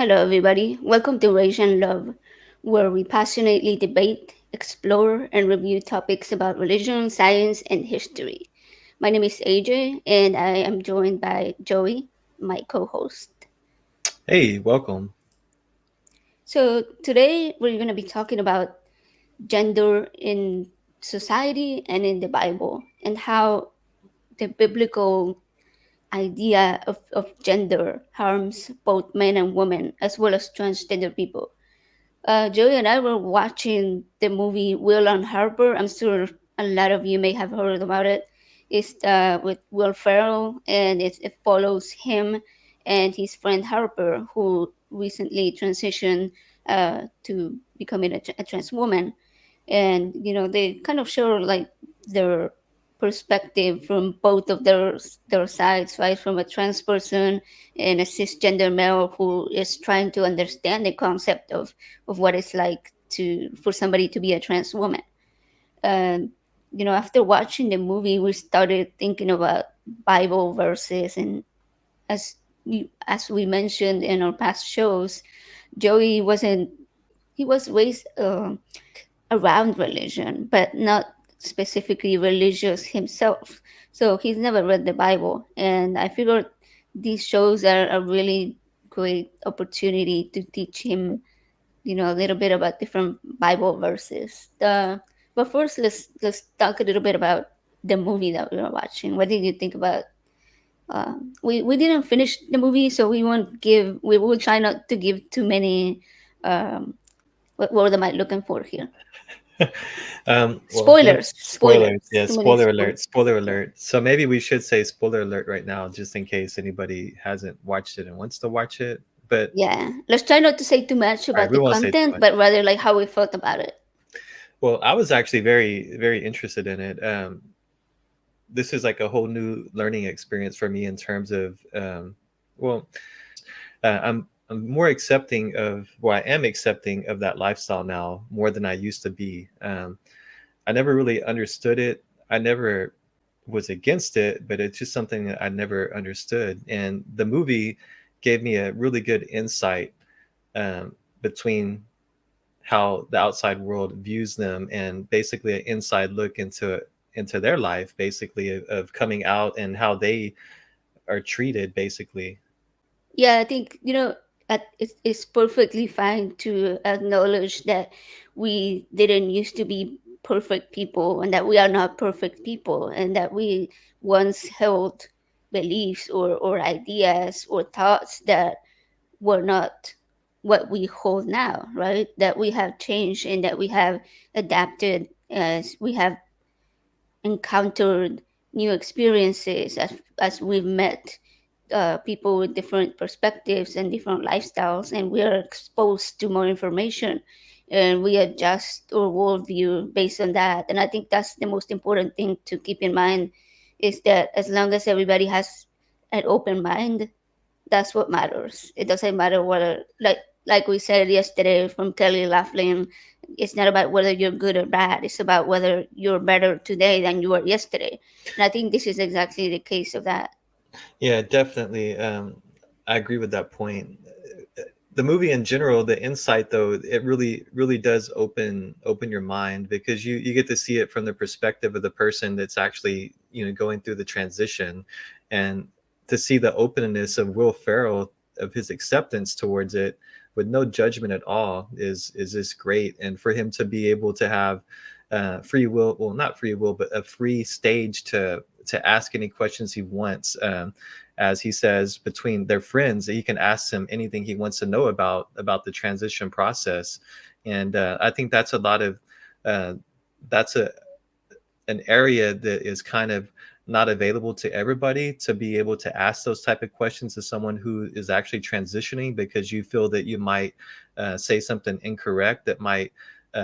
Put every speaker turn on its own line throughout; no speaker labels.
Hello, everybody. Welcome to Asian Love, where we passionately debate, explore, and review topics about religion, science, and history. My name is AJ, and I am joined by Joey, my co host.
Hey, welcome.
So, today we're going to be talking about gender in society and in the Bible, and how the biblical idea of gender harms both men and women, as well as transgender people. Joey and I were watching the movie Will and Harper. I'm sure a lot of you may have heard about it. It's with Will Ferrell, and it follows him and his friend Harper, who recently transitioned to becoming a trans woman. And they kind of show like their perspective from both of their sides, right? From a trans person and a cisgender male who is trying to understand the concept of what it's like to for somebody to be a trans woman. And after watching the movie, we started thinking about Bible verses, and as we mentioned in our past shows, Joey wasn't he was raised around religion, but not specifically religious himself. So he's never read the Bible. And I figured these shows are a really great opportunity to teach him, a little bit about different Bible verses. But first, let's talk a little bit about the movie that we were watching. What did you think about? We didn't finish the movie, so we will try not to give too many. What word am I looking for here?
Well, let's
Spoilers,
spoilers.
spoilers,
Yeah,
too many
spoiler
spoilers.
alert. Spoiler alert. So maybe we should say spoiler alert right now, just in case anybody hasn't watched it and wants to watch it. But
Yeah, let's try not to say too much
all right,
about
we
the
won't say too
content,
much.
but rather like how we felt about it.
Well, I was actually very interested in it. This is like a whole new learning experience for me in terms of, well, I'm more accepting of, well, I am accepting of that lifestyle now more than I used to be. I never really understood it. I never was against it, but it's just something that I never understood. And the movie gave me a really good insight between how the outside world views them and basically an inside look into their life, basically of coming out and how they are treated, basically.
Yeah, I think it's perfectly fine to acknowledge that we didn't used to be perfect people, and that we are not perfect people, and that we once held beliefs or ideas or thoughts that were not what we hold now, right? That we have changed and that we have adapted as we have encountered new experiences, as we've met people with different perspectives and different lifestyles, and we are exposed to more information, and we adjust our worldview based on that. And I think that's the most important thing to keep in mind, is that as long as everybody has an open mind, that's what matters. It doesn't matter whether, like we said yesterday from Kelly Laughlin, it's not about whether you're good or bad. It's about whether you're better today than you were yesterday. And I think this is exactly the case of that.
Yeah, definitely. I agree with that point. The movie in general, the insight though, it really does open your mind because you get to see it from the perspective of the person that's actually going through the transition, and to see the openness of Will Ferrell, of his acceptance towards it with no judgment at all is just great. And for him to be able to have free will, well, not free will, but a free stage to ask any questions he wants. As he says, between their friends, that he can ask them anything he wants to know about the transition process. And I think that's a lot of uh, that's an area that is kind of not available to everybody, to be able to ask those type of questions to someone who is actually transitioning, because you feel that you might say something incorrect that might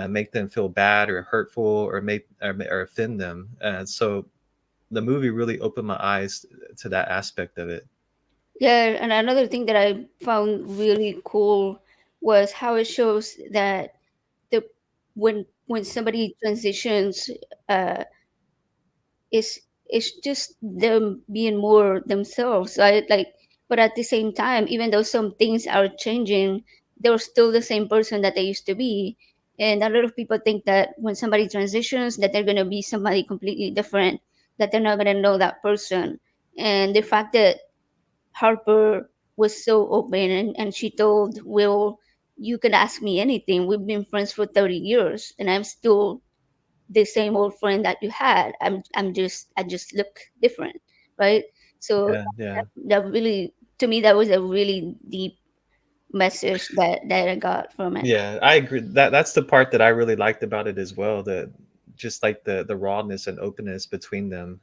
make them feel bad or hurtful or make or offend them. So the movie really opened my eyes to that aspect of it.
Yeah, and another thing that I found really cool was how it shows that the when somebody transitions, uh, is just them being more themselves, right? Like But at the same time, even though some things are changing, they're still the same person that they used to be. And a lot of people think that when somebody transitions, that they're gonna be somebody completely different, that they're not gonna know that person. And the fact that Harper was so open, and she told Will, "You can ask me anything. We've been friends for 30 years, and I'm still the same old friend that you had. I just look different, right?" So
Yeah, yeah.
that really, to me, that was a really deep message that I got from it.
Yeah, I agree. That's the part that I really liked about it as well. The just like the rawness and openness between them.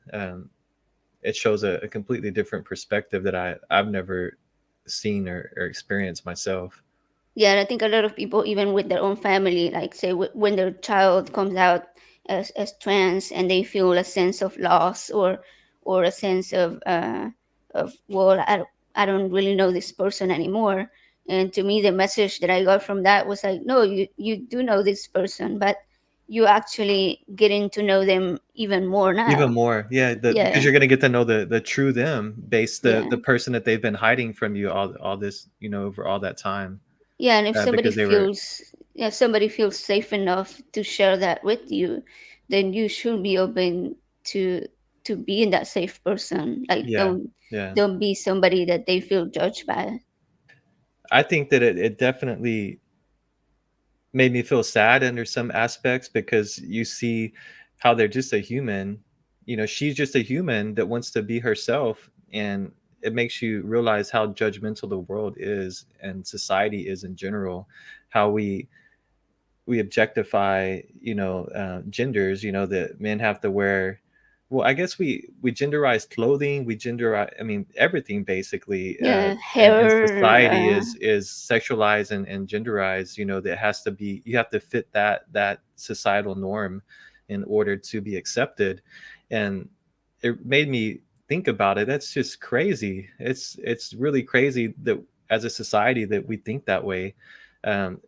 It shows a completely different perspective that I've never seen or experienced myself.
Yeah, and I think a lot of people, even with their own family, like say when their child comes out as trans, and they feel a sense of loss, or a sense of, well, I don't really know this person anymore. And to me, the message that I got from that was like, no, you do know this person, but you actually getting to know them even more
Even
now.
more, yeah, because
Yeah,
you're gonna get to know the true them, based
yeah.
the person that they've been hiding from you all this, over all that time,
Yeah, and if somebody
because they were.
feels, yeah, somebody feels safe enough to share that with you, then you should be open to to being that safe person. Like,
Yeah, yeah.
don't be somebody that they feel judged by.
I think that it definitely made me feel sad under some aspects, because you see how they're just a human. She's just a human that wants to be herself, and it makes you realize how judgmental the world is and society is in general, how we objectify, genders, that men have to wear. Well, I guess we genderize clothing, we genderize, I mean, everything basically.
Yeah,
And
hair.
society is sexualized and genderized, that has to be, you have to fit that societal norm in order to be accepted. And it made me think about it. That's just crazy. It's really crazy that as a society that we think that way. um,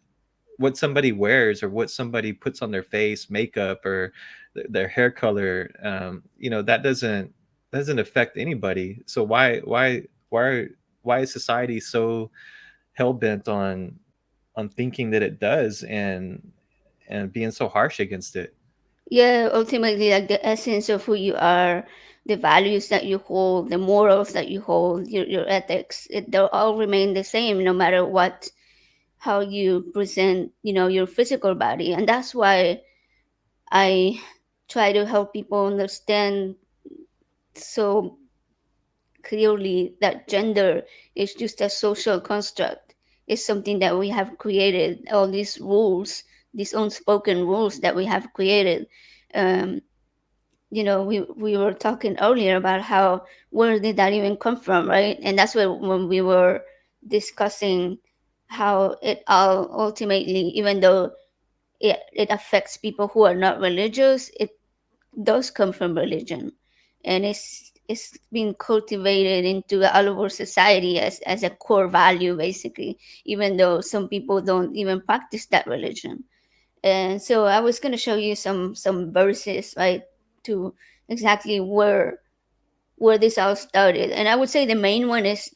what somebody wears or what somebody puts on their face, makeup, or their hair color, that doesn't affect anybody. So why is society so hell bent on thinking that it does, and being so harsh against it?
Yeah, ultimately, like the essence of who you are, the values that you hold, the morals that you hold, your ethics, they'll all remain the same no matter what, how you present, your physical body. And that's why I try to help people understand so clearly that gender is just a social construct. It's something that we have created, all these rules, these unspoken rules that we have created. Um, we were talking earlier about how, where did that even come from, right? And that's when we were discussing how it all ultimately, even though it affects people who are not religious, it does come from religion, and it's been cultivated into all of our society as a core value, basically, even though some people don't even practice that religion. And so I was going to show you some verses, right, to exactly where this all started. And I would say the main one is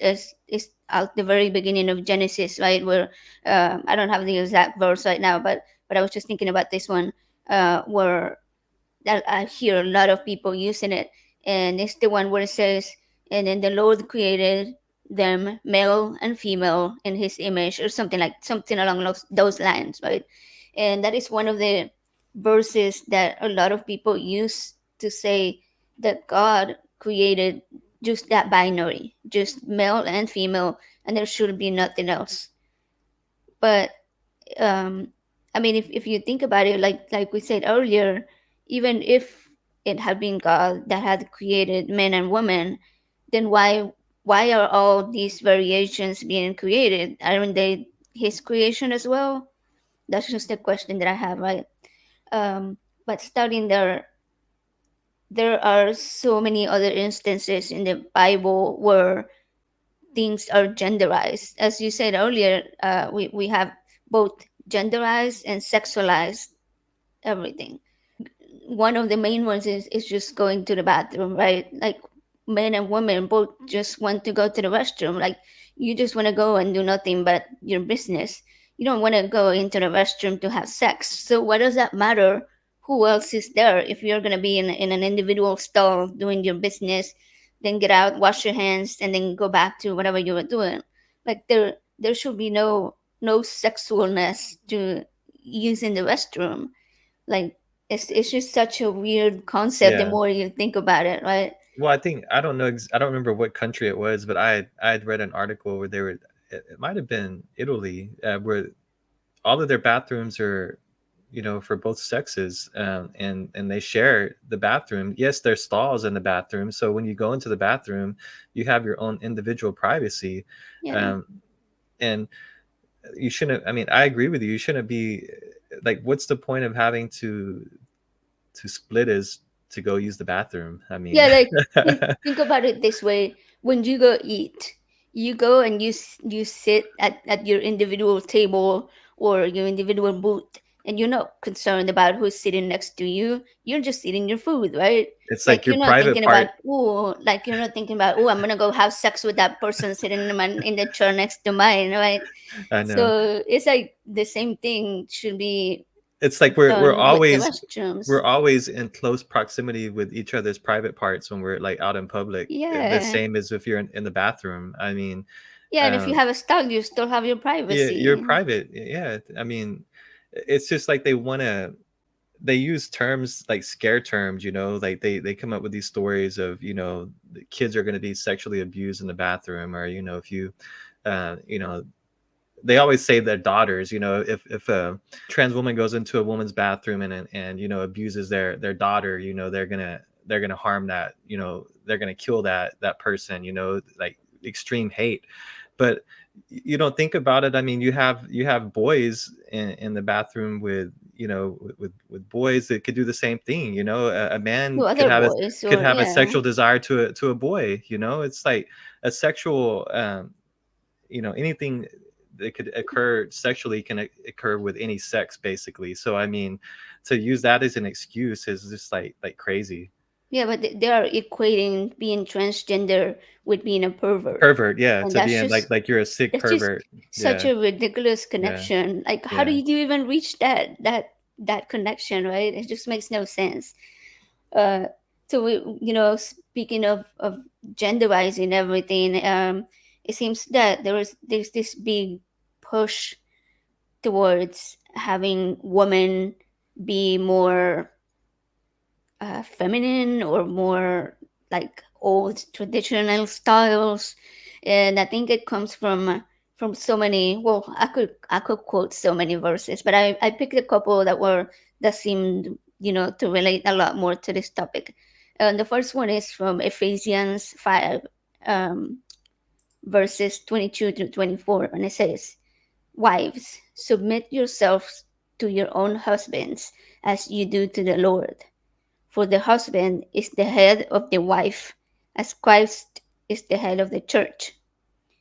at the very beginning of Genesis, right, where I don't have the exact verse right now, but I was just thinking about this one, where that I hear a lot of people using it, and it's the one where it says, "And then the Lord created them, male and female, in His image," or something along those lines, right? And that is one of the verses that a lot of people use to say that God created just that binary, just male and female, and there should be nothing else. But um, I mean, if you think about it, like we said earlier, even if it had been God that had created men and women, then why are all these variations being created? Aren't they His creation as well? That's just a question that I have, right? But starting there are so many other instances in the Bible where things are genderized. As you said earlier, we have both genderized and sexualized everything. One of the main ones is just going to the bathroom, right? Like men and women both just want to go to the restroom. Like, you just want to go and do nothing but your business. You don't want to go into the restroom to have sex. So what does that matter who else is there? If you're going to be in an individual stall doing your business, then get out, wash your hands, and then go back to whatever you were doing. Like, there should be no sexualness to using the restroom. Like, it's just such a weird concept the
Yeah.
more you think about it, right?
Well, I think I don't know. I don't remember what country it was, but I had read an article where they were. It might have been Italy, where all of their bathrooms are, for both sexes, and they share the bathroom. Yes, there's stalls in the bathroom, so when you go into the bathroom, you have your own individual privacy,
Yeah.
um, and you shouldn't. I mean, I agree with you. You shouldn't be like, what's the point of having to split is to go use the bathroom? I mean,
Yeah, like, think about it this way. When you go eat, you go and you sit at your individual table or your individual booth, and you're not concerned about who's sitting next to you. You're just eating your food, right?
it's
Like,
like your private part.
you're not thinking about, oh, I'm gonna go have sex with that person sitting in the chair next to mine, right?
I know.
So it's like the same thing should be
It's like we're
done with the
always
restrooms.
we're always in close proximity with each other's private parts when we're like out in public. The
Yeah.
same as if you're in the bathroom. I mean,
Yeah, and if you
um,
have a style, you still have your
yeah, you're
privacy.
private. Yeah, I mean, it's just like they use terms like scare terms, like they come up with these stories of, the kids are going to be sexually abused in the bathroom, or if you, uh, you know, they always say their daughters, if a trans woman goes into a woman's bathroom and abuses their daughter, they're gonna harm that, they're gonna kill that person, like extreme hate. But you don't think about it. I mean, you have boys in the bathroom with, with boys that could do the same thing. A man
To
could
other
have a
boys,
could
or
have a
yeah.
sexual desire to a boy. It's like a sexual, anything that could occur sexually can occur with any sex, basically. So I mean, to use that as an excuse is just like crazy.
Yeah, but they are equating being transgender with being a pervert.
Pervert, yeah,
And
to be in like you're a sick
that's just
pervert.
such
Yeah,
a ridiculous
yeah,
connection. Like, how do
yeah.
you even reach that connection, right? It just makes no sense. Uh so we, speaking of genderizing everything, it seems that there's this big push towards having women be more feminine or more like old traditional styles. And I think it comes from so many. Well, I could quote so many verses, but I picked a couple that seemed, to relate a lot more to this topic. And the first one is from Ephesians 5, um, verses 22 to 24, and it says, "Wives, submit yourselves to your own husbands as you do to the Lord. For the husband is the head of the wife, as Christ is the head of the church,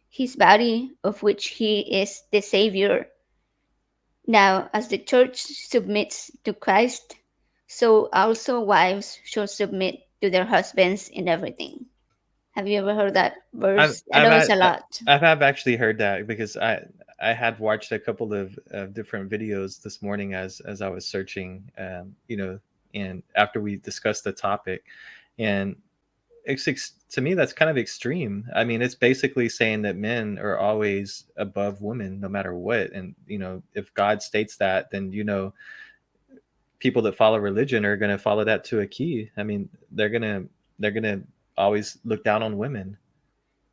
his body, of which he is the Savior. Now, as the church submits to Christ, so also wives should submit to their husbands in everything." Have you ever heard that
I've
verse? I
I've
know it's
had,
a lot.
I've actually heard that because I had watched a couple of different videos this morning as I was searching, and after we discussed the topic, and to me that's kind of extreme. I mean, it's basically saying that men are always above women no matter what, and if God states that, then people that follow religion are going to follow that to a key. I mean, they're gonna always look down on women.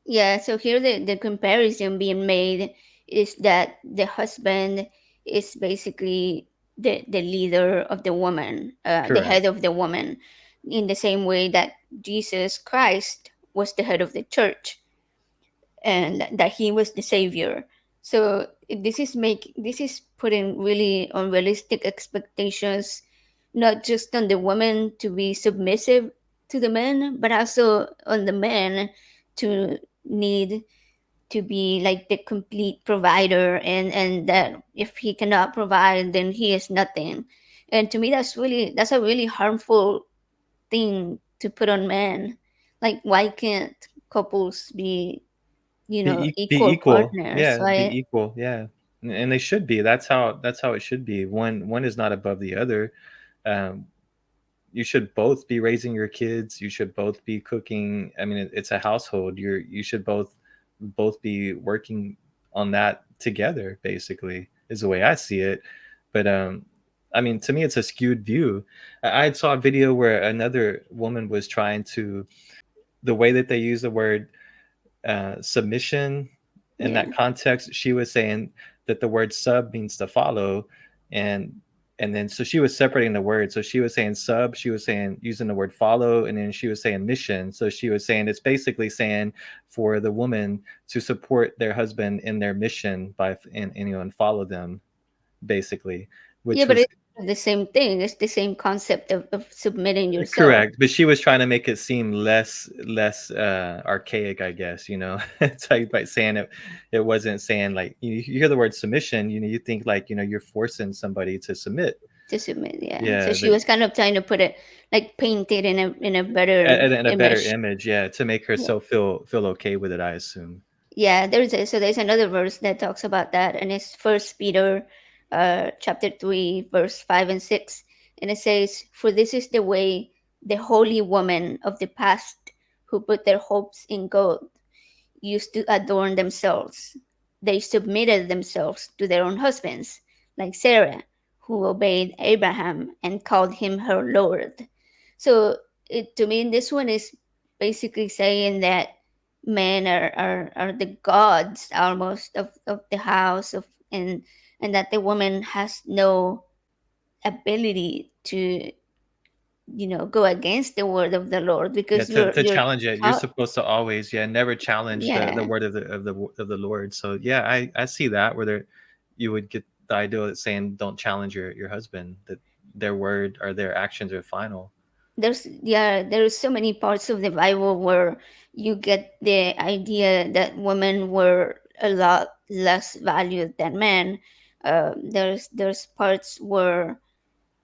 Yeah, so here the comparison being made is that the husband is basically the leader of the woman, the
Correct.
head of the woman, in the same way that Jesus Christ was the head of the church, and that he was the savior. So this is putting really unrealistic expectations, not just on the woman to be submissive to the men, but also on the men to need to be like the complete provider, and that if he cannot provide, then he is nothing. And to me, that's a really harmful thing to put on men. Like, why can't couples be,
Be
equal
equal,
partners,
yeah, be
right?
equal, yeah, and they should be. That's how it should be. One is not above the other. um, you should both be raising your kids, you should both be cooking. I mean, it's a household. You should both be working on that together, basically, is the way I see it. But I mean, to me it's a skewed view. I saw a video where another woman was trying to, the way that they use the word submission in
Yeah.
that context, she was saying that the word sub means to follow, and then so she was separating the words. So she was saying sub, she was saying using the word follow, and then she was saying mission. So she was saying it's basically saying for the woman to support their husband in their mission by and follow them, basically,
Yeah,
which
but
was
it's the same thing. It's the same concept of submitting yourself
correct, but she was trying to make it seem less archaic, I guess. It's like by saying it wasn't saying like you hear the word submission, you think like you're forcing somebody to submit.
to submit. Yeah. So
Yeah,
she was kind of trying to put it, like, paint it in a better
and a better
image.
image, yeah, to make
Yeah.
herself feel okay with it, I assume.
Yeah, there's another verse that talks about that, and it's First Peter, chapter 3, verse 5 and 6, and it says, "For this is the way the holy women of the past, who put their hopes in gold, used to adorn themselves. They submitted themselves to their own husbands, like Sarah, who obeyed Abraham and called him her Lord." So, to me, this one is basically saying that men are the gods almost of the house of, and that the woman has no ability to, go against the word of the Lord,
Yeah,
because
to
you're
challenge it, you're supposed to always, yeah, never challenge the
yeah.
word of the Lord. So yeah, I see that where there you would get the idea of saying don't challenge your husband, that their word or their actions are final.
There's so many parts of the Bible where you get the idea that women were a lot less valued than men. There's parts where,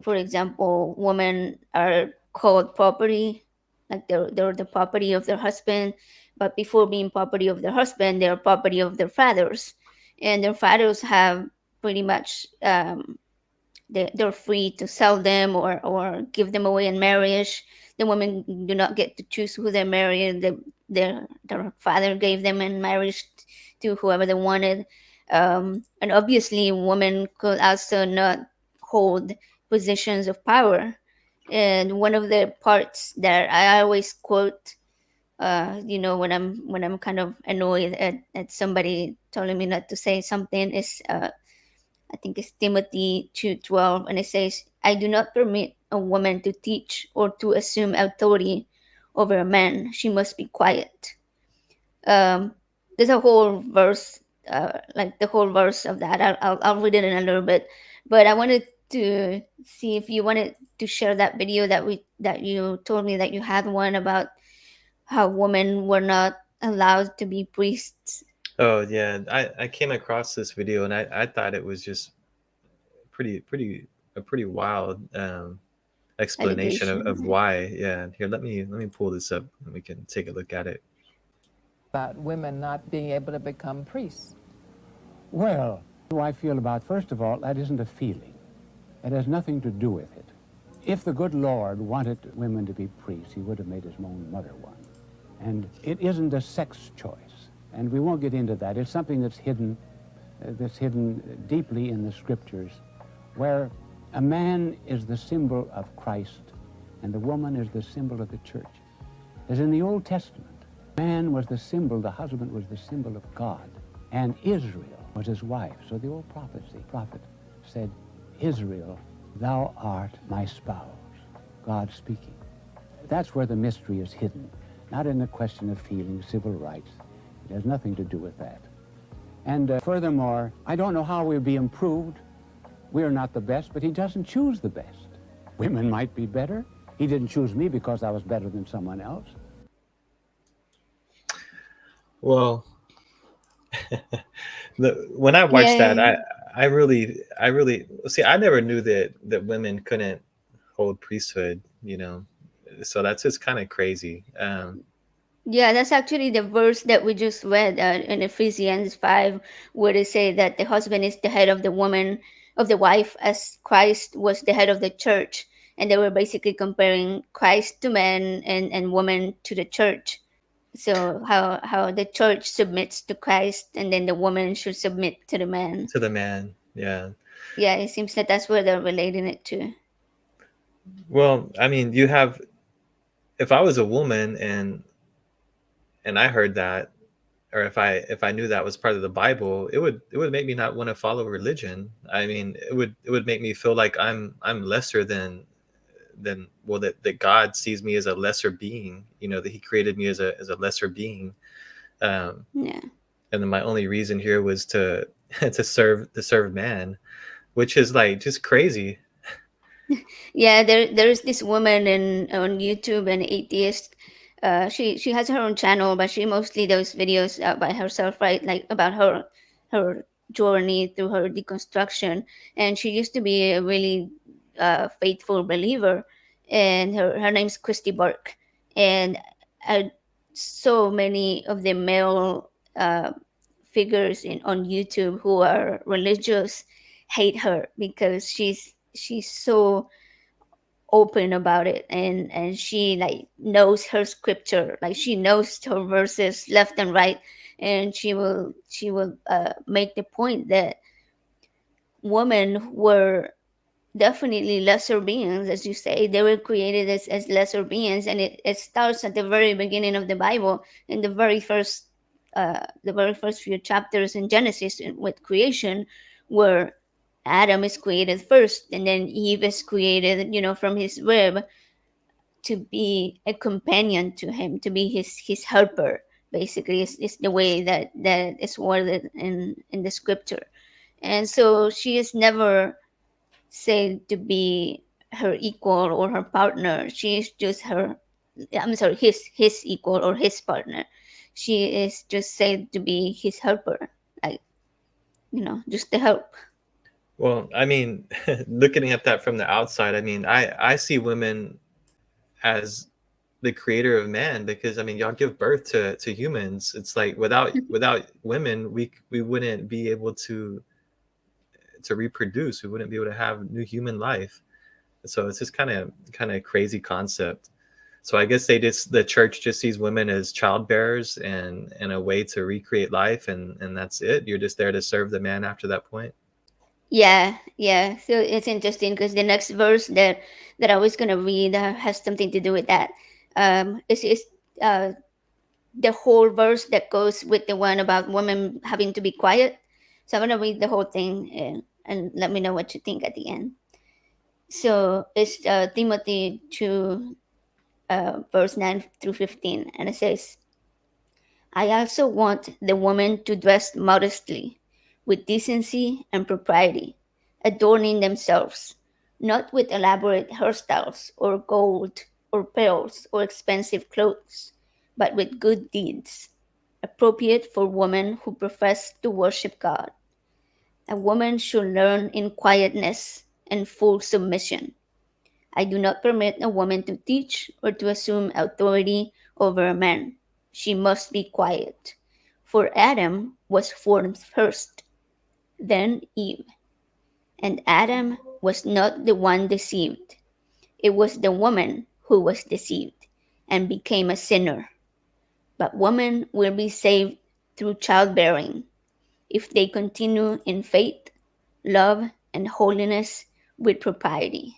for example, women are called property, like they're the property of their husband, but before being property of their husband, they're property of their fathers, and their fathers have pretty much, they're free to sell them, or give them away in marriage. The women do not get to choose who they marry. Their father gave them in marriage to whoever they wanted. And obviously, women could also not hold positions of power. And one of the parts that I always quote, when I'm kind of annoyed at somebody telling me not to say something, is, I think it's Timothy 2:12, and it says, "I do not permit a woman to teach or to assume authority over a man. She must be quiet." Um, there's a whole verse, like the whole verse of that. I'll read it in a little bit, but I wanted to see if you wanted to share that video that you told me that you had one about how women were not allowed to be priests
Oh yeah, I came across this video and I thought it was just pretty a pretty wild explanation of
allegation.
why. Yeah, here, let me pull this up and we can take a look at it.
About women not being able to become priests.
Well, what do I feel about, first of all, that isn't a feeling. It has nothing to do with it. If the good Lord wanted women to be priests, he would have made his own mother one. And it isn't a sex choice. And we won't get into that. It's something that's hidden deeply in the scriptures, where a man is the symbol of Christ and the woman is the symbol of the church. As in the Old Testament, man was the symbol, the husband was the symbol of God, and Israel was his wife. So the old prophet said, Israel, thou art my spouse, God speaking. That's where the mystery is hidden, not in the question of feeling, civil rights. It has nothing to do with that. And furthermore, I don't know how we'll be improved. We're not the best, but he doesn't choose the best. Women might be better. He didn't choose me because I was better than someone else.
Well, when I watched that,
Yeah,
I really see. I never knew that women couldn't hold priesthood. So that's just kind of crazy.
Yeah, that's actually the verse that we just read in Ephesians 5, where they say that the husband is the head of the woman, of the wife, as Christ was the head of the church. And they were basically comparing Christ to men and woman to the church. So how the church submits to Christ, and then the woman should submit to the man.
to the man. Yeah.
Yeah, it seems that that's where they're relating it to.
Well, I mean, you have, if I was a woman and I heard that, or if I knew that was part of the Bible, it would make me not want to follow religion. I mean, it would make me feel like I'm lesser than, well, that God sees me as a lesser being, that he created me as a lesser being. Um,
Yeah.
and then my only reason here was to to serve man, which is like just crazy.
Yeah, there's this woman in on YouTube, an atheist. She has her own channel, but she mostly does videos by herself, right? Like about her journey through her deconstruction. And she used to be a really faithful believer, and her name's Christy Burke. And uh, so many of the male figures in on YouTube who are religious hate her because she's so open about it, and she like knows her scripture, like she knows her verses left and right, and she will make the point that women were definitely lesser beings, as you say. They were created as lesser beings, and it starts at the very beginning of the Bible, in the very first few chapters in Genesis, with creation, where Adam is created first, and then Eve is created, from his rib, to be a companion to him, to be his helper. Basically, is the way that is worded in the scripture. And so she is never said to be her equal or her partner. She is just her. I'm sorry, his equal or his partner. She is just said to be his helper, like, just to help.
Well, I mean, looking at that from the outside, I mean, I see women as the creator of man, because I mean, y'all give birth to humans. It's like without women, we wouldn't be able to reproduce. We wouldn't be able to have new human life. So it's just kind of crazy concept. So I guess the church just sees women as child bearers and a way to recreate life, and that's it. You're just there to serve the man after that point.
Yeah, yeah. So it's interesting because the next verse that I was gonna read has something to do with that. It's the whole verse that goes with the one about women having to be quiet. So I'm gonna read the whole thing, and let me know what you think at the end. So it's Timothy 2, verse 9 through 15, and it says, "I also want the woman to dress modestly, with decency and propriety, adorning themselves, not with elaborate hairstyles or gold or pearls or expensive clothes, but with good deeds, appropriate for women who profess to worship God. A woman should learn in quietness and full submission. I do not permit a woman to teach or to assume authority over a man. She must be quiet. For Adam was formed first, then Eve. And Adam was not the one deceived. It was the woman who was deceived and became a sinner. But women will be saved through childbearing if they continue in faith, love, and holiness with propriety."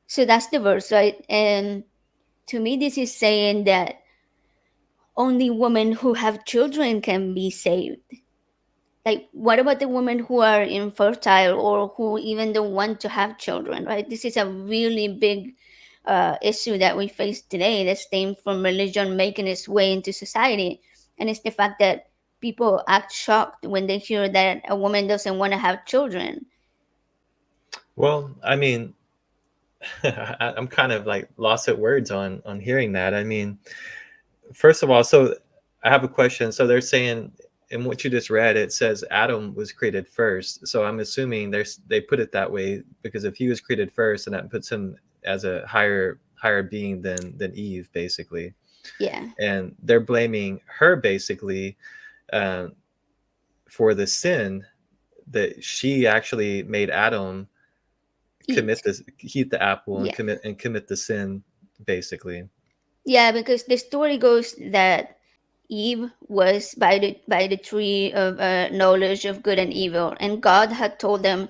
So that's the verse, right? And to me, this is saying that only women who have children can be saved. Like, what about the women who are infertile or who even don't want to have children, right? This is a really big issue that we face today that stems from religion making its way into society. And it's the fact that people act shocked when they hear that a woman doesn't want to have children.
Well, I mean, I'm kind of like lost at words on hearing that. I mean, first of all, so I have a question. So they're saying in what you just read, it says Adam was created first. So I'm assuming they put it that way because if he was created first, then that puts him as a higher being than Eve, basically.
Yeah.
and they're blaming her basically, uh, for the sin that she actually made Adam commit
Eat.
this, eat the apple and
Yeah.
commit the sin, basically.
Yeah, because the story goes that Eve was by the tree of knowledge of good and evil, and God had told them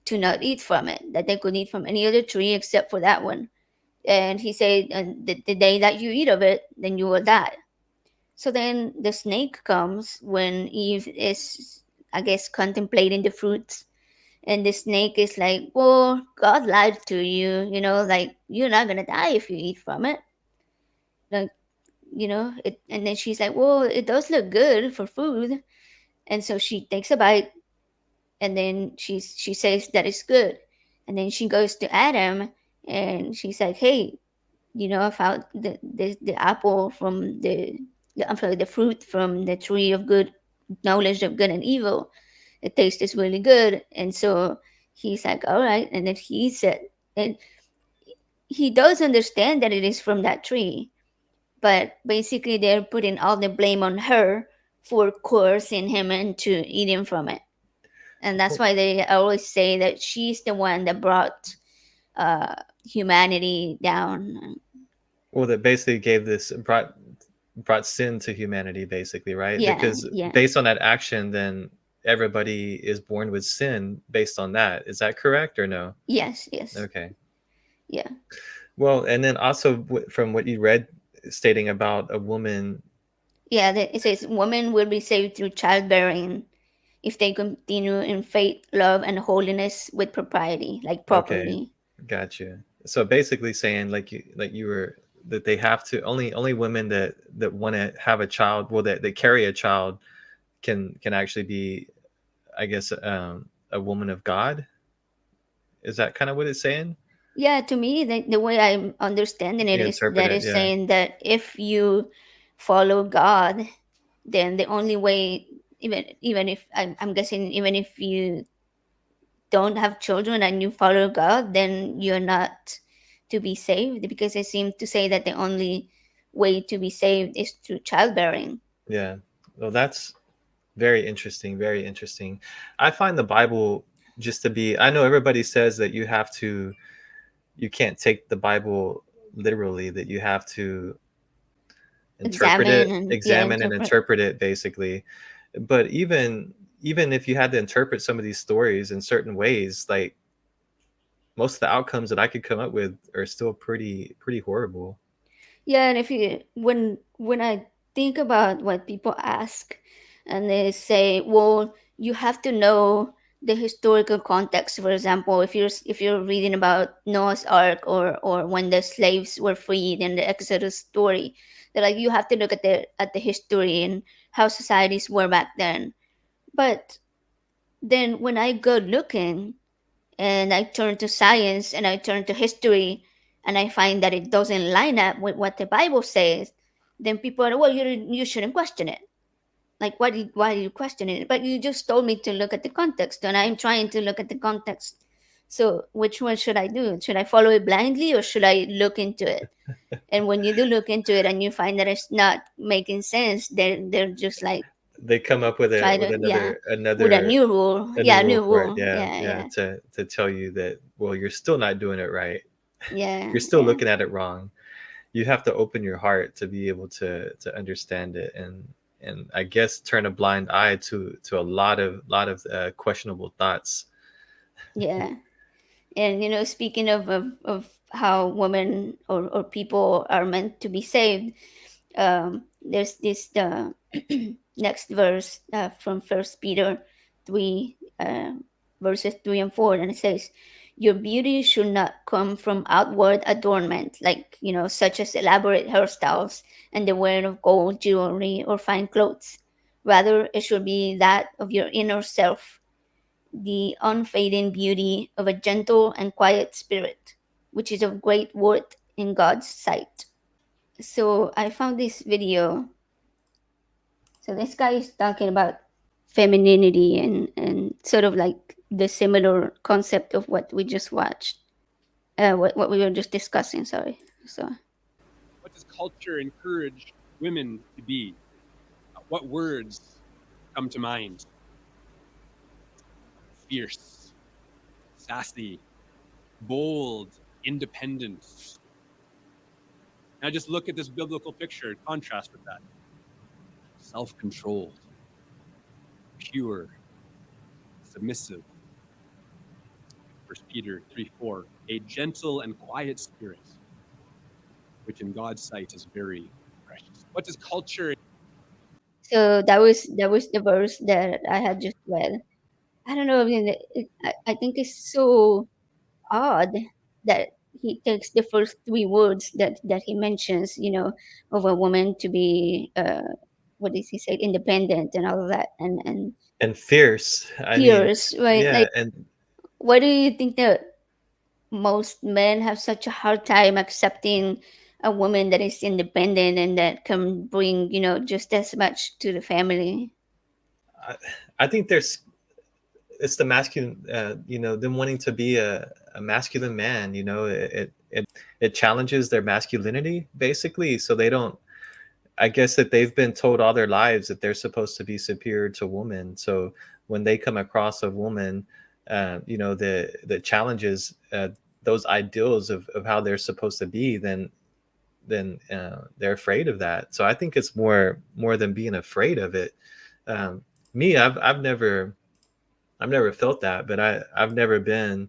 to not eat from it, that they could eat from any other tree except for that one. And he said, and the day that you eat of it, then you will die. So then the snake comes when Eve is, I guess, contemplating the fruits. And the snake is like, well, God lied to you, like, you're not going to die if you eat from it. Like, and then she's like, well, it does look good for food. And so she takes a bite, and then she says that it's good. And then she goes to Adam, and she's like, hey, I found the apple from I'm sorry, the fruit from the tree of good knowledge of good and evil. The taste is really good. And so he's like, all right. And then he said, and he does understand that it is from that tree, but basically they're putting all the blame on her for coercing him into eating from it. And that's
Well,
why they always say that she's the one that brought uh, humanity down.
well, that basically gave this, brought sin to humanity, basically, right?
Yeah,
Because
yeah.
based on that action, then everybody is born with sin based on that. Is that correct or no?
Yes, yes.
Okay.
Yeah.
Well, and then also from what you read, stating about a woman.
Yeah, it says women will be saved through childbearing if they continue in faith, love, and holiness with propriety, like
Okay,
properly.
gotcha. So basically saying, like you were, that they have to, only women that want to have a child, well, that they carry a child, can actually be, I guess, a woman of God. Is that kind of what it's saying?
Yeah, to me, the way I'm understanding it
You
is
interpret
that
it,
it's
yeah.
saying that if you follow God, then the only way, even if I'm guessing, even if you don't have children and you follow God, then you're not to be saved, because they seem to say that the only way to be saved is through childbearing.
Yeah. Well, that's very interesting. Very interesting. I find the Bible just to be. I know everybody says that you can't take the Bible literally. That you have to interpret
Examine
it,
and, yeah,
examine and
interpret.
interpret it, basically. But even if you had to interpret some of these stories in certain ways, like most of the outcomes that I could come up with are still pretty horrible.
Yeah, and if you when I think about what people ask, and they say, well, you have to know the historical context. For example, if you're reading about Noah's Ark, or when the slaves were freed in the Exodus story, they're like, you have to look at the history and how societies were back then. But then when I go looking, and I turn to science, and I turn to history, and I find that it doesn't line up with what the Bible says, then people are, well, you shouldn't question it. Like, why do you question it? But you just told me to look at the context, and I'm trying to look at the context. So which one should I do? Should I follow it blindly, or should I look into it? And when you do look into it and you find that it's not making sense, they're just like,
They come up with
try to, yeah, with a
another
new rule.
a
Yeah,
new
a
rule
new
for it.
rule.
Yeah,
Yeah,
yeah,
yeah,
to tell you that, well, you're still not doing it right.
yeah,
You're still
yeah.
looking at it wrong. You have to open your heart to be able to understand it, and I guess turn a blind eye to a lot of questionable thoughts.
Yeah. And speaking of how women or people are meant to be saved, there's this next verse from First Peter 3, verses 3 and 4, and it says, "Your beauty should not come from outward adornment, like such as elaborate hairstyles and the wearing of gold jewelry or fine clothes. Rather, it should be that of your inner self, the unfading beauty of a gentle and quiet spirit, which is of great worth in God's sight." So I found this video. So this guy is talking about femininity, and sort of like the similar concept of what we just watched, what we were just discussing. Sorry. So
culture encourage women to be? What words come to mind? Fierce, sassy, bold, independent. Now just look at this biblical picture, contrast with that. Self-controlled, pure, submissive. First Peter 3:4, a gentle and quiet spirit, which in God's sight is very precious. What does culture?
So that was the verse that I had just read. I don't know. I mean, I think it's so odd that he takes the first three words that he mentions, of a woman to be, what does he say, independent and all of that, and
And fierce. I mean,
fierce, right?
yeah,
Like,
and
why do you think that most men have such a hard time accepting a woman that is independent and that can bring, just as much to the family?
I, I think it's the masculine, them wanting to be a masculine man. It challenges their masculinity basically, so they don't. I guess that they've been told all their lives that they're supposed to be superior to women. So when they come across a woman, the challenges those ideals of how they're supposed to be, then they're afraid of that. So I think it's more than being afraid of it. Um, Me, I've never felt that, but I've never been,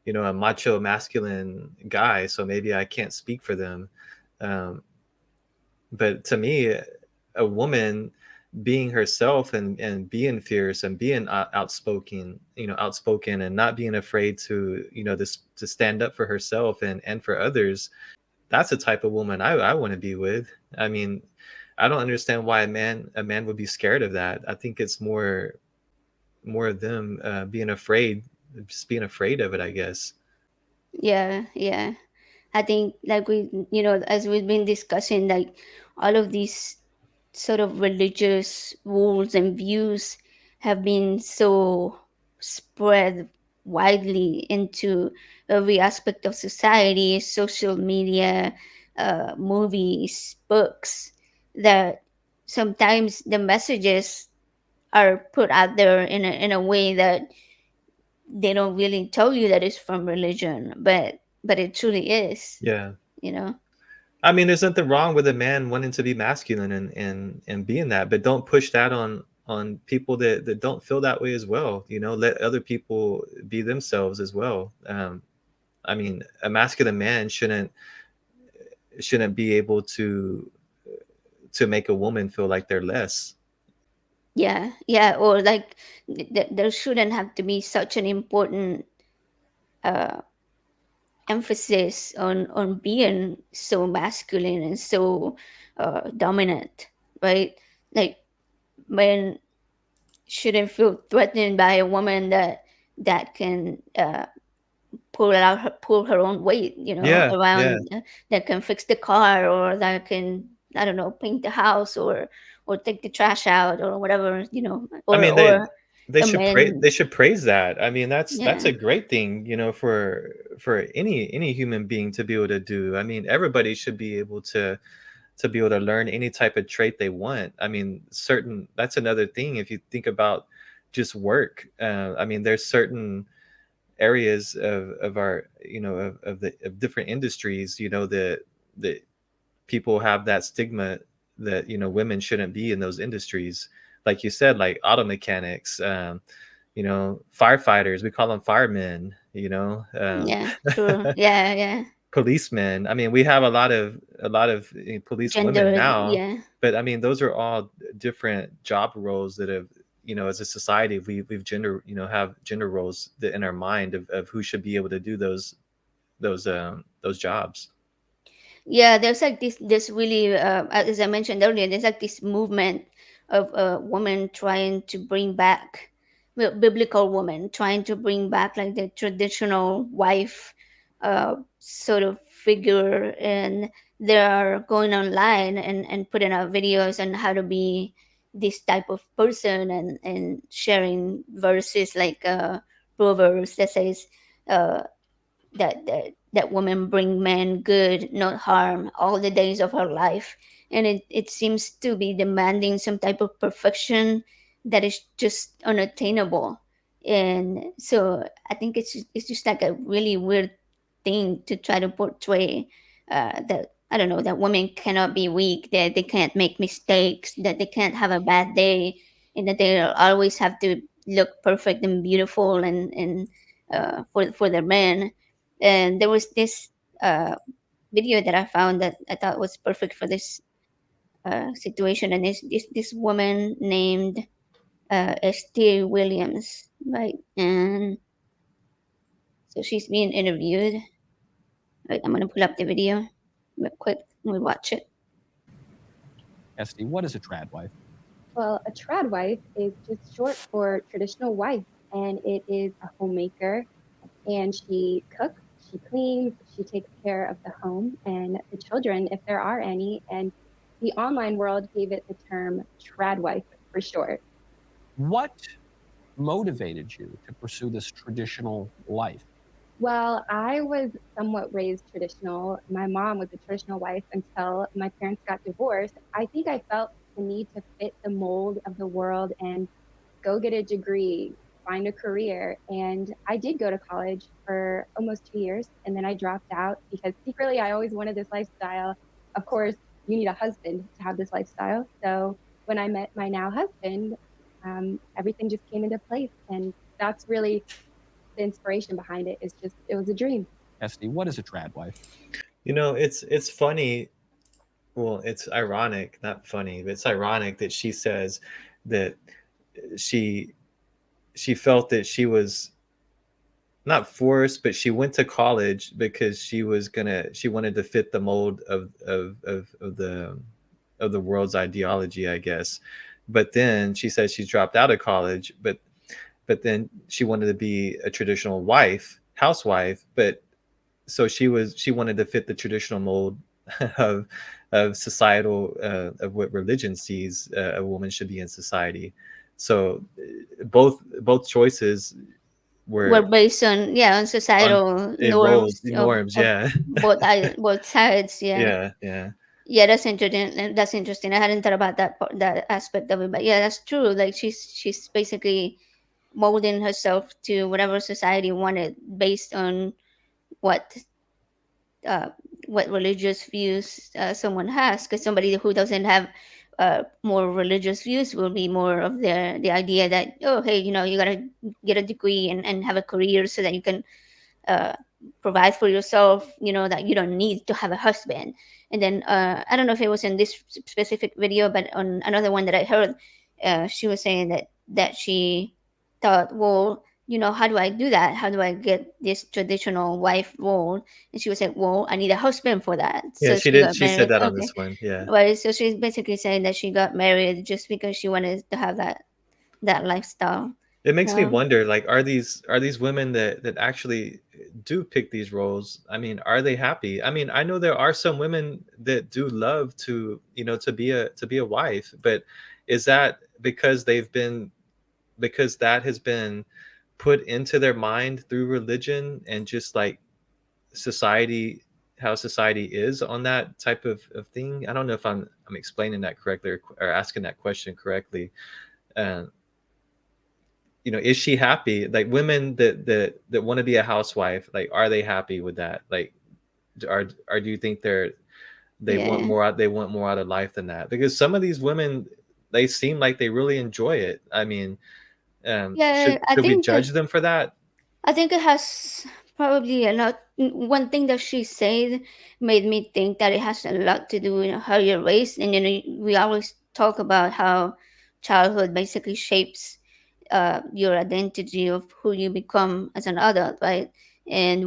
a macho masculine guy. So maybe I can't speak for them. Um, but to me, a woman being herself and being fierce and being outspoken and not being afraid to, this to stand up for herself and for others, that's the type of woman I want to be with. I mean, I don't understand why a man would be scared of that. I think it's more of them being afraid, just being afraid of it, I guess.
Yeah, yeah. I think, like, as we've been discussing, like, all of these sort of religious rules and views have been so spread widely into every aspect of society, social media, movies, books, that sometimes the messages are put out there in a way that they don't really tell you that it's from religion, but it truly is,
Yeah.
you know.
I mean, there's nothing wrong with a man wanting to be masculine and being that, but don't push that on people that don't feel that way as well. Let other people be themselves as well. I mean, a masculine man shouldn't be able to make a woman feel like they're less.
Yeah, yeah, or like, there shouldn't have to be such an important uh, emphasis on being so masculine and so dominant, right? Like, men shouldn't feel threatened by a woman that can pull her own weight,
Yeah, yeah.
around, that can fix the car, or that can, I don't know, paint the house, or take the trash out, or whatever,
I
or
mean, they
or
they
a
should pray
man.
they should praise that. I mean, that's
Yeah,
a great thing, for any human being to be able to do. I mean, everybody should be able to be able to learn any type of trait they want. I mean, certain that's another thing. If you think about just work, I mean, there's certain areas of our, of different industries, that people have that stigma that, women shouldn't be in those industries. Like you said, like auto mechanics, firefighters, we call them firemen,
yeah, true. Yeah, yeah.
policemen. I mean, we have a lot of police women
Gender,
now,
yeah.
but I mean, those are all different job roles that have, as a society, we've gender, have gender roles that in our mind of who should be able to do those jobs.
Yeah, there's like this really, as I mentioned earlier, there's like this movement of a woman trying to bring back, well, biblical woman trying to bring back, like, the traditional wife sort of figure, and they are going online and putting out videos on how to be this type of person, and sharing verses like Proverbs that says, uh, that that woman bring men good, not harm, all the days of her life. And it seems to be demanding some type of perfection that is just unattainable. And so I think it's just like a really weird thing to try to portray, that I don't know, that women cannot be weak, that they can't make mistakes, that they can't have a bad day, and that they always have to look perfect and beautiful and for their men. And there was this uh, video that I found that I thought was perfect for this situation, and it's this woman named Esther Williams, right? And so she's being interviewed. Right, I'm gonna pull up the video real quick and we watch it.
Esty, what is a trad wife?
Well, a trad wife is just short for traditional wife, and it is a homemaker, and she cooks, she cleans, she takes care of the home and the children, if there are any. And the online world gave it the term trad wife for short.
What motivated you to pursue this traditional life?
Well, I was somewhat raised traditional. My mom was a traditional wife until my parents got divorced. I think I felt the need to fit the mold of the world and go get a degree, find a career. And I did go to college for almost 2 years, and then I dropped out because secretly I always wanted this lifestyle. Of course, you need a husband to have this lifestyle. So when I met my now husband, everything just came into place. And that's really the inspiration behind it. Is just, it was a dream.
Esty, what is a trad wife?
It's funny. Well, it's ironic, not funny, but it's ironic that she says that she she felt that she was not forced, but she went to college because she wanted to fit the mold of the world's ideology, I guess. But then she said she dropped out of college, but then she wanted to be a traditional housewife, but so she wanted to fit the traditional mold of societal of what religion sees a woman should be in society. So both choices
Were
were
based on, yeah, on
on
societal
it roles
norms
norms.
of
Yeah.
both sides. Yeah.
Yeah, yeah.
Yeah, that's interesting. That's interesting. I hadn't thought about that aspect of it, but yeah, that's true. Like she's basically molding herself to whatever society wanted based on what uh, what religious views someone has. Because somebody who doesn't have more religious views will be more of the idea that, oh, hey, you gotta get a degree and have a career so that you can uh, provide for yourself, that you don't need to have a husband. And then I don't know if it was in this specific video, but on another one that I heard, she was saying that she thought, well, how do I do that? How do I get this traditional wife role? And she was like, well, I need a husband for that.
Yeah,
So
she
she
did.
got
She said
married.
that on
Okay.
this one. Yeah.
Well, so she's basically saying that she got married just because she wanted to have that lifestyle.
It makes me
Um,
wonder, like, are these women that actually do pick these roles? I mean, are they happy? I mean, I know there are some women that do love to be a wife, but is that because that has been put into their mind through religion and just like society, how society is on that type of thing? I don't know if I'm explaining that correctly, or asking that question correctly. uh, is she happy? Like, women that want to be a housewife, like, are they happy with that? Like, are do you think
yeah.
they want more out of life than that? Because some of these women, they seem like they really enjoy it. I mean, should
Yeah, I
should we
think
judge them for that?
I think it has probably a lot. One thing that she said made me think that it has a lot to do with how you're raised. And we always talk about how childhood basically shapes your identity of who you become as an adult, right? And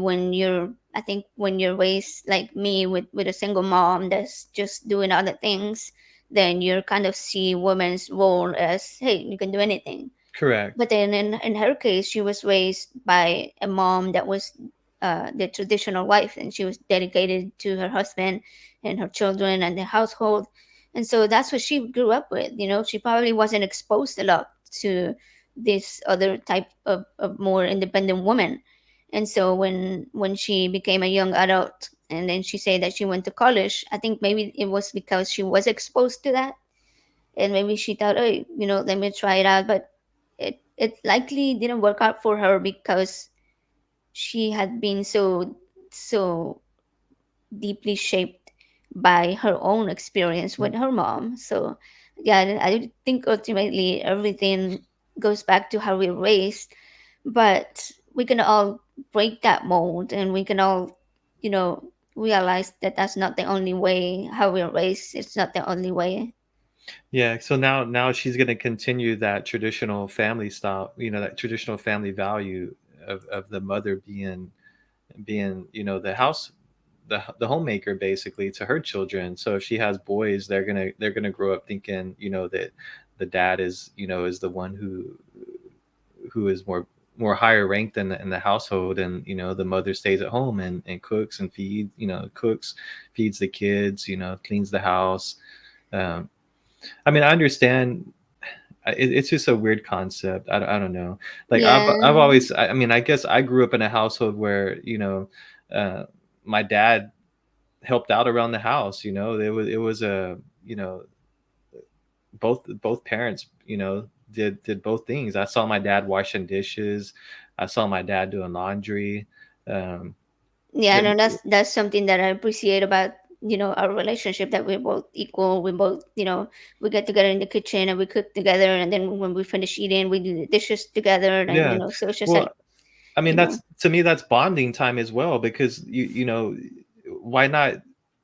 I think when you're raised like me with a single mom that's just doing other things, then you kind of see women's role as, hey, you can do anything.
Correct.
But then in her case, she was raised by a mom that was the traditional wife, and she was dedicated to her husband and her children and the household. And so that's what she grew up with. She probably wasn't exposed a lot to this other type of more independent woman. And so when she became a young adult and then she said that she went to college, I think maybe it was because she was exposed to that, and maybe she thought, oh, let me try it out. But it likely didn't work out for her because she had been so deeply shaped by her own experience with her mom. So, yeah, I think ultimately everything goes back to how we're raised, but we can all break that mold, and we can all, you know, realize that that's not the only way how we're raised. It's not the only way.
Yeah, so now she's going to continue that traditional family style, that traditional family value of the mother being the house, the homemaker basically to her children. So if she has boys, they're gonna grow up thinking that the dad is the one who is more higher ranked in the household, and the mother stays at home and cooks and feeds the kids, cleans the house. um, I mean, I understand. It's just a weird concept. I don't know. Like
Yeah,
I've always, I mean, I guess I grew up in a household where uh, my dad helped out around the house. It was a both parents did both things. I saw my dad washing dishes. I saw my dad doing laundry. Um,
yeah,
it,
no, that's something that I appreciate about our relationship, that we're both equal. We both, we get together in the kitchen and we cook together, and then when we finish eating, we do the dishes together, and
yeah.
so it's just
Well,
like
I mean,
you know,
that's to me, that's bonding time as well, because why not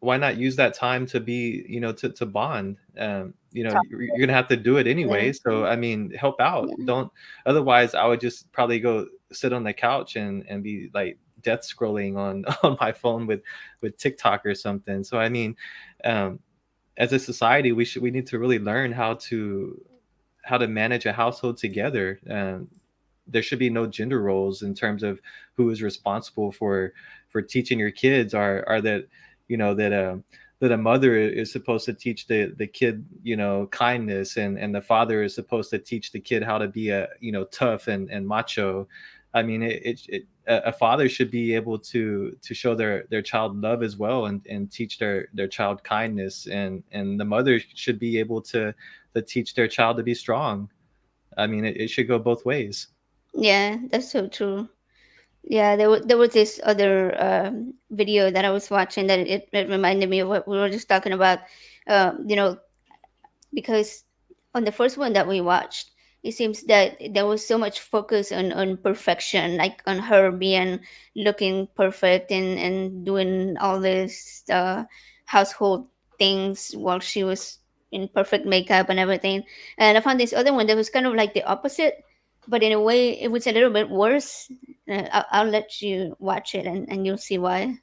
why not use that time to be to bond.
Talk
You're gonna have to do it anyway,
together.
so I mean, help out.
Yeah,
Don't Otherwise I would just probably go sit on the couch and be like death scrolling on on my phone with TikTok or something. So I mean, um as a society, we need to really learn how to manage a household together. There should be no gender roles in terms of who is responsible for teaching your kids. Are that that a mother is supposed to teach the kid kindness, and the father is supposed to teach the kid how to be a tough and macho. I mean, a father should be able to show their child love as well, and teach their child kindness, and the mother should be able to teach their child to be strong. I mean, it should go both ways.
yeah, that's so true. Yeah, there was this other video that I was watching that it reminded me of what we were just talking about. You know, because on the first one that we watched, it seems that there was so much focus on perfection, like on her being looking perfect and doing all this household things while she was in perfect makeup and everything. And I found this other one that was kind of like the opposite, but in a way it was a little bit worse. I'll let you watch it, and you'll see why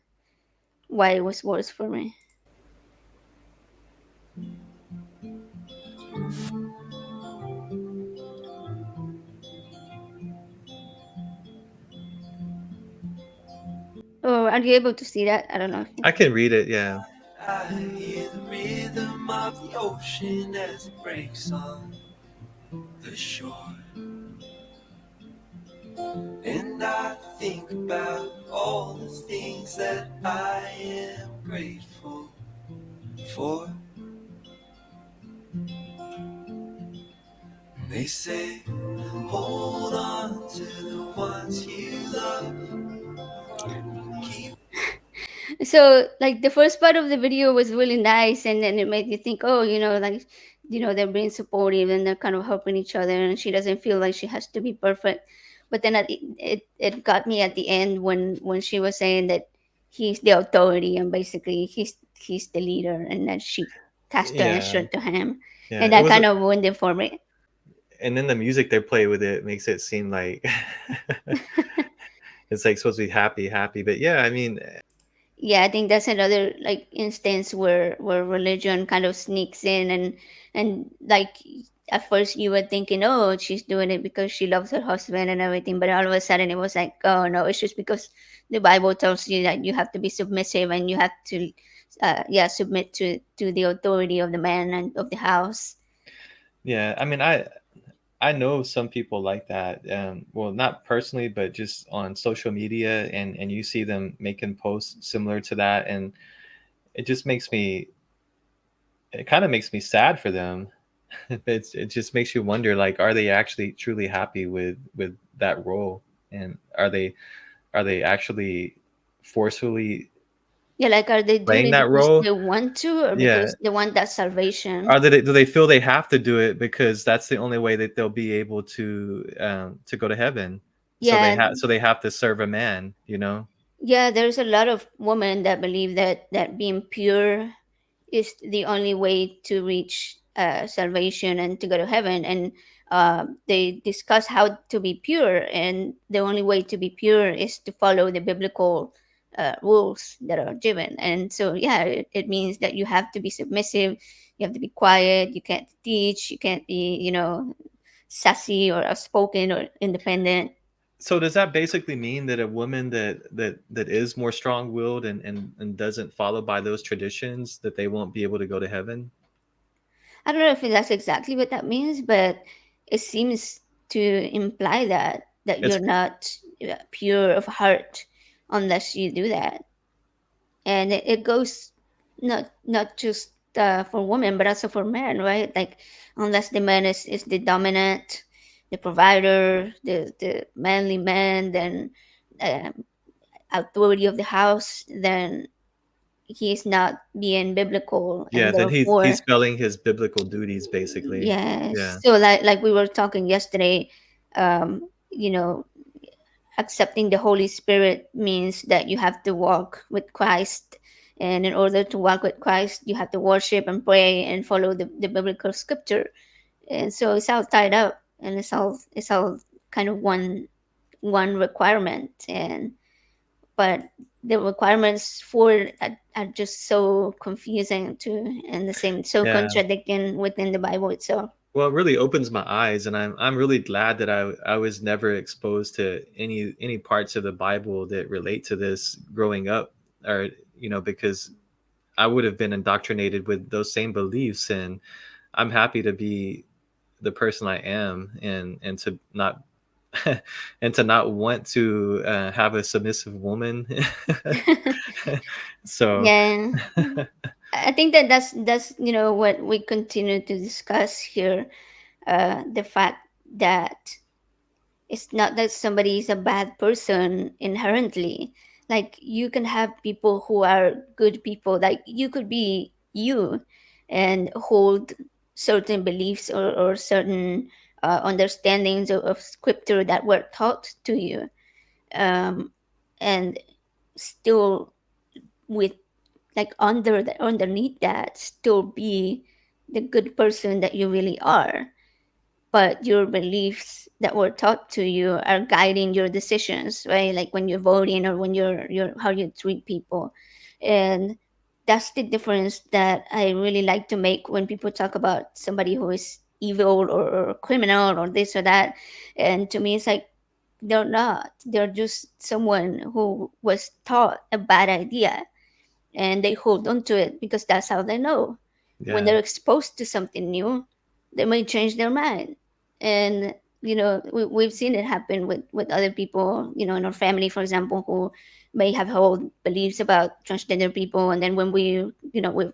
it was worse for me. Oh, are you able to see that? I don't know if
I can read it, yeah.
I hear the rhythm of the ocean as it breaks on the shore. And I think about all the things that I am grateful for. And they say, hold on to the ones you love. Keep
so like the first part of the video was really nice, and then it made you think, oh, like they're being supportive and they're kind of helping each other, and she doesn't feel like she has to be perfect. But then it got me at the end when she was saying that he's the authority, and basically he's the leader, and that she has to
Yeah,
answer to him,
yeah.
and
It
that
was,
kind of ruined it for me.
and then the music they play with it makes it seem like it's like supposed to be happy, happy. But yeah, I mean,
Yeah, I think that's another like instance where religion kind of sneaks in, and like at first you were thinking, oh, she's doing it because she loves her husband and everything, but all of a sudden it was like, oh no, it's just because the Bible tells you that you have to be submissive, and you have to yeah, submit to the authority of the man and of the house.
yeah. I mean, I know some people like that. Well, not personally, but just on social media, and you see them making posts similar to that, and it just makes me, it kind of makes me sad for them. It just makes you wonder, like, are they actually truly happy with that role, and are they actually forcefully
Yeah, like are they doing
playing
it
that
because
role?
they want to or
Yeah.
because they want that salvation?
Are they, do they feel they have to do it because that's the only way that they'll be able to go to heaven? So
Yeah,
they have to serve a man, you know?
yeah, there's a lot of women that believe that being pure is the only way to reach salvation and to go to heaven. And they discuss how to be pure, and the only way to be pure is to follow the biblical rules that are given. And so, yeah, it means that you have to be submissive, you have to be quiet, you can't teach, you can't be, sassy or outspoken or independent.
So does that basically mean that a woman that is more strong-willed and doesn't follow by those traditions, that they won't be able to go to heaven?
I don't know if that's exactly what that means, but it seems to imply that
It's
you're not pure of heart unless you do that. And it goes not just for women, but also for men, right? Like unless the man is the dominant, the provider, the manly man, then um, authority of the house, then he's not being biblical,
Yeah,
and
then he's
therefore.
failing his biblical duties basically.
Yes.
Yeah.
So like we were talking yesterday, you know, accepting the Holy Spirit means that you have to walk with Christ. And in order to walk with Christ, you have to worship and pray and follow the biblical scripture. And so it's all tied up, and it's all kind of one requirement. And but the requirements for it are just so confusing too, and the same, so
Yeah.
contradicting within the Bible itself.
Well, it really opens my eyes, and I'm really glad that I was never exposed to any parts of the Bible that relate to this growing up, or because I would have been indoctrinated with those same beliefs, and I'm happy to be the person I am, and to not and to not want to have a submissive woman. So
Yeah, I think that's what we continue to discuss here. The fact that it's not that somebody is a bad person inherently. Like you can have people who are good people. Like you could be you and hold certain beliefs or certain understandings of scripture that were taught to you, um, and still with like underneath that still be the good person that you really are, but your beliefs that were taught to you are guiding your decisions, right? Like when you're voting or when you're how you treat people. And that's the difference that I really like to make when people talk about somebody who is evil or criminal or this or that. And to me it's like they're not, they're just someone who was taught a bad idea and they hold on to it because that's how they know. When
yeah,
they're exposed to something new, they may change their mind. And we've seen it happen with other people, in our family, for example, who may have held beliefs about transgender people, and then when we've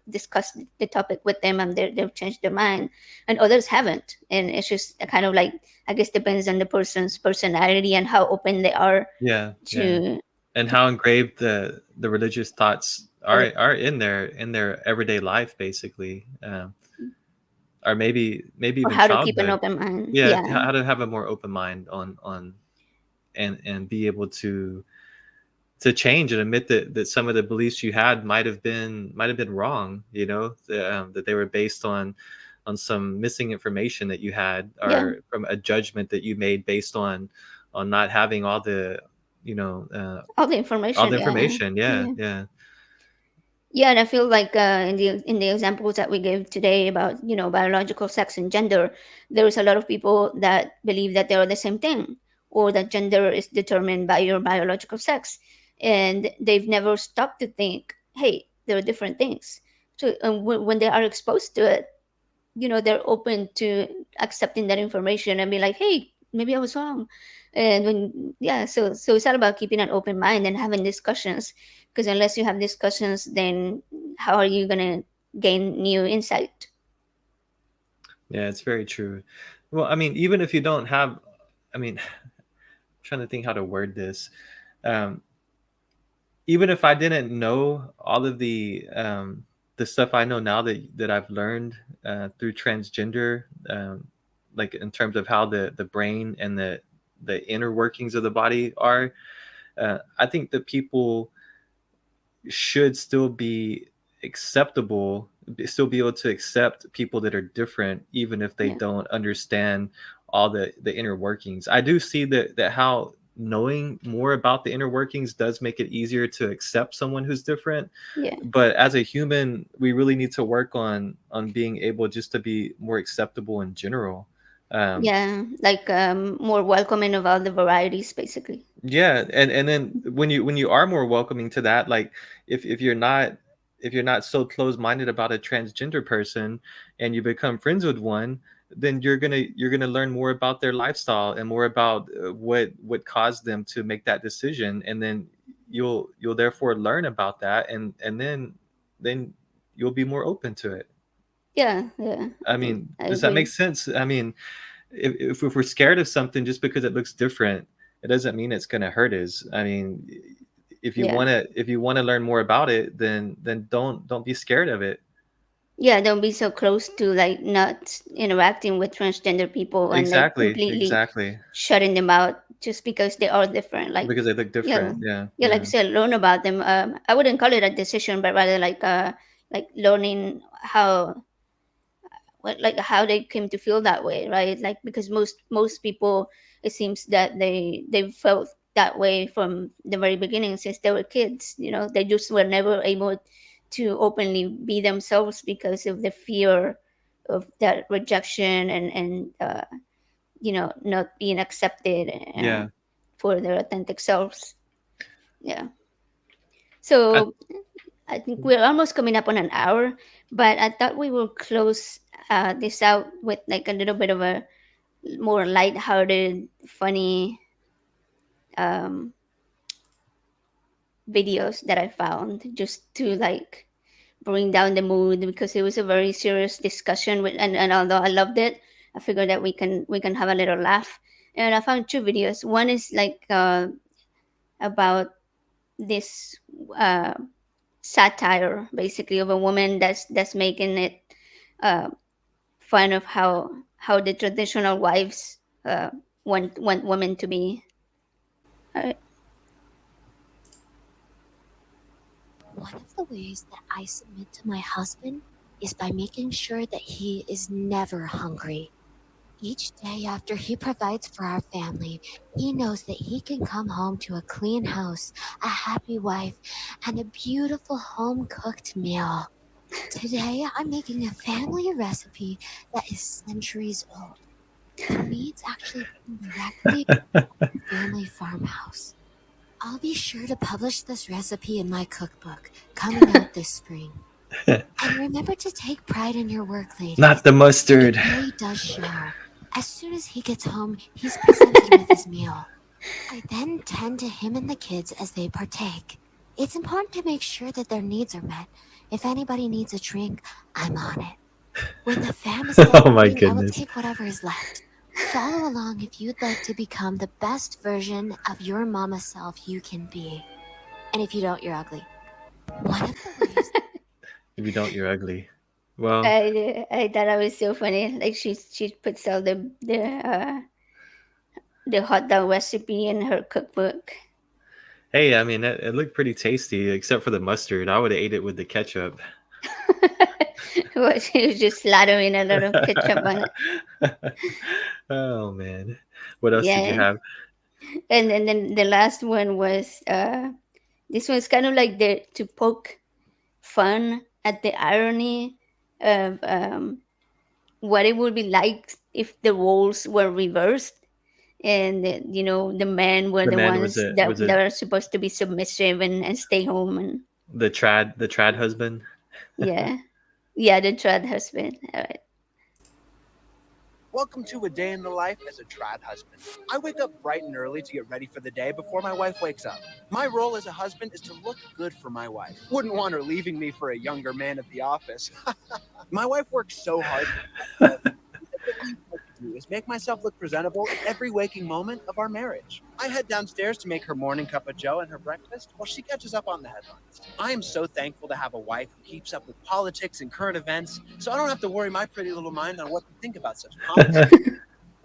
discussed the topic with them and they've changed their mind, and others haven't. And it's just a kind of like, I guess, depends on the person's personality and how open they are
yeah, yeah.
to
And how engraved the religious thoughts
or,
are in their everyday life, basically, or maybe
or
even
how to keep an
childhood.
open mind.
Yeah,
Yeah.
how to have a more open mind on and be able to change and admit that some of the beliefs you had might have been wrong. That they were based on some missing information that you had,
Yeah,
or from a judgment that you made based on not having all the you know uh,
all the
all
information.
the
Yeah,
information. Yeah,
yeah,
yeah,
yeah. And I feel like in the examples that we gave today about biological sex and gender, there's a lot of people that believe that they are the same thing, or that gender is determined by your biological sex, and they've never stopped to think, hey, there are different things. So when they are exposed to it, they're open accepting that information and be like, hey, maybe I was wrong. And when, yeah, so it's all about keeping an open mind and having discussions, because unless you have discussions, then how are you gonna gain new insight?
Yeah, it's very true. Well, I mean, even if you don't have, I mean, I'm trying to think how to word this. Um, Even if I didn't know all of the stuff I know now that I've learned through transgender, like in terms of how the brain and the inner workings of the body are, I think that people should still be acceptable, still be able to accept people that are different, even if they
Yeah,
don't understand all the inner workings. I do see that how knowing more about the inner workings does make it easier to accept someone who's different.
yeah,
But as a human, we really need to work on being able just to be more acceptable in general. um,
yeah, like more welcoming of all the varieties, basically.
yeah, and then when you are more welcoming to that, like if you're not, if you're not so close-minded about a transgender person and you become friends with one, then you're gonna learn more about their lifestyle and more about what caused them to make that decision, and then you'll therefore learn about that, and then you'll be more open to it.
Yeah, yeah,
I mean,
I
does that
agree.
make sense? I mean, if we're scared of something just because it looks different, it doesn't mean it's going to hurt us. I mean,
Yeah,
if you want to learn more about it, then don't be scared of it.
yeah, don't be so close to like not interacting with transgender people and like
Exactly,
completely
exactly.
shutting them out just because they are different. Like,
Because they look
yeah,
different. Yeah,
yeah, like
yeah.
you said, learn about them. I wouldn't call it a decision, but rather like learning how, like how they came to feel that way, right? Like, because most people, it seems that they felt that way from the very beginning since they were kids. They just were never able to openly be themselves because of the fear of that rejection and not being accepted
Yeah.
for their authentic selves. Yeah.
I,
So I think we're almost coming up on an hour, but I thought we will close this out with like a little bit of a more light-hearted, funny um, videos that I found, just to like bring down the mood, because it was a very serious discussion and although I loved it, I figured that we can have a little laugh. And I found two videos. One is like about this uh, satire, basically, of a woman that's making it uh, fun of how the traditional wives uh, want women to be. Uh,
One of the ways that I submit to my husband is by making sure that he is never hungry. Each day after he provides for our family, he knows that he can come home to a clean house, a happy wife, and a beautiful home cooked meal. Today, I'm making a family recipe that is centuries old. The meats actually come directly from the family farmhouse. I'll be sure to publish this recipe in my cookbook coming out this spring. And remember to take pride in your work, ladies.
not the
It
mustard.
really does show. As soon as he gets home, he's presented with his meal. I then tend to him and the kids as they partake. It's important to make sure that their needs are met. If anybody needs a drink, I'm on it. When the fam is done
Oh my
eating, I will
goodness.
take whatever is left. Follow along if you'd like to become the best version of your mama self you can be. And if you don't, you're ugly. One of the ways.
If you don't, you're ugly. Well,
I thought that was so funny. Like she puts all the hot dog recipe in her cookbook.
hey, I mean, it looked pretty tasty, except for the mustard. I would have ate it with the ketchup.
Well, she was just slathering a lot of ketchup on it.
Oh man, what else did you
Yeah,
have?
and then the last one was this one's kind of like the to poke fun at the irony of what it would be like if the roles were reversed, and the men were
The
the
man
ones
was
that
it
are supposed to be submissive and stay home. And
the trad husband?
yeah, yeah, the trad husband. All right.
Welcome to a day in the life as a trad husband. I wake up bright and early to get ready for the day before my wife wakes up. My role as a husband is to look good for my wife. Wouldn't want her leaving me for a younger man at the office. My wife works so hard. The least I can do is make myself look presentable in every waking moment of our marriage. I head downstairs to make her morning cup of joe and her breakfast while she catches up on the headlines. I am so thankful to have a wife who keeps up with politics and current events, so I don't have to worry my pretty little mind on what to think about such complex.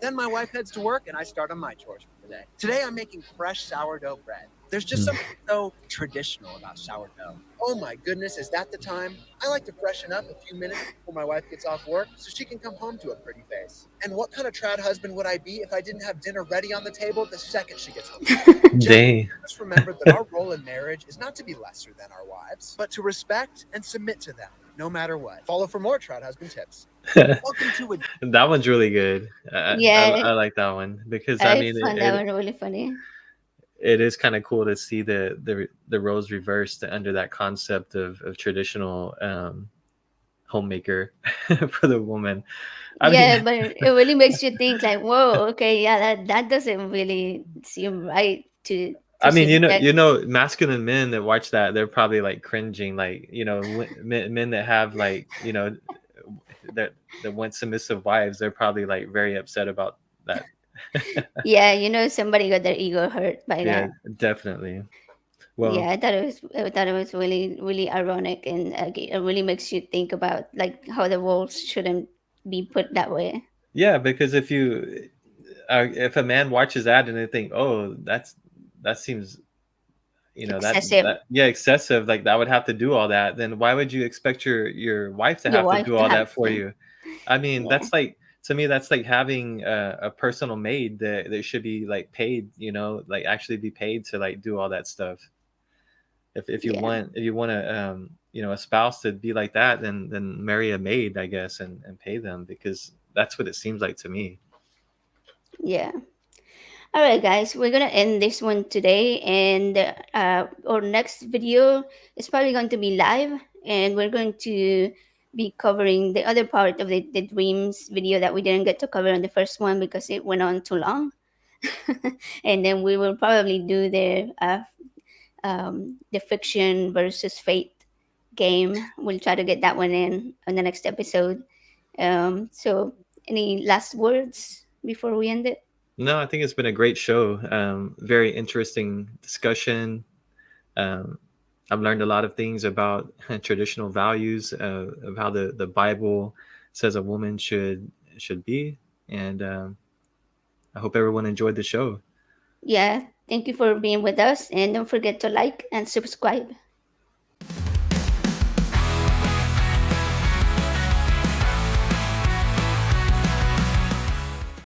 Then my wife heads to work and I start on my chores for the day. Today I'm making fresh sourdough bread. There's just something so traditional about sourdough. Oh my goodness, is that the time? I like to freshen up a few minutes before my wife gets off work so she can come home to a pretty face. And what kind of trad husband would I be if I didn't have dinner ready on the table the second she gets home?
Dang.
Just remember that our role in marriage is not to be lesser than our wives, but to respect and submit to them, no matter what. Follow for more trad husband tips. Welcome to a
That one's really good.
Yeah,
I like that one because I
I
mean
found that one really funny.
it is kind of cool to see the roles reversed under that concept of traditional homemaker for the woman. I mean,
Yeah, but it really makes you think like, whoa, okay, yeah, that doesn't really seem right to
I mean,
subject.
masculine men that watch that, they're probably like cringing, like men that have like that want submissive wives, they're probably like very upset about that.
Yeah, somebody got their ego hurt by
Yeah,
that.
definitely. Well,
Yeah, I thought it was really really ironic, and it really makes you think about like how the roles shouldn't be put that way.
yeah, because if a man watches that and they think, oh, that seems
Excessive.
yeah, excessive, like that would have to do all that, then why would you expect your wife to
Your
have to
wife
do
to
all
have
that for
to.
you? I mean,
Yeah,
that's like, to me, that's like having a personal maid that should be like paid, like actually be paid to like do all that stuff. If you
yeah,
want a spouse to be like that, then marry a maid, I guess, and pay them, because that's what it seems like to me.
yeah. All right, guys, we're gonna end this one today, and our next video is probably going to be live, and we're going to be covering the other part of the dreams video that we didn't get to cover on the first one because it went on too long. And then we will probably do the fiction versus fate game. We'll try to get that one in on the next episode. So, any last words before we end it?
No, I think it's been a great show. Very interesting discussion. um, I've learned a lot of things about traditional values of how the Bible says a woman should be, and I hope everyone enjoyed the show.
Yeah, thank you for being with us, and don't forget to like and subscribe.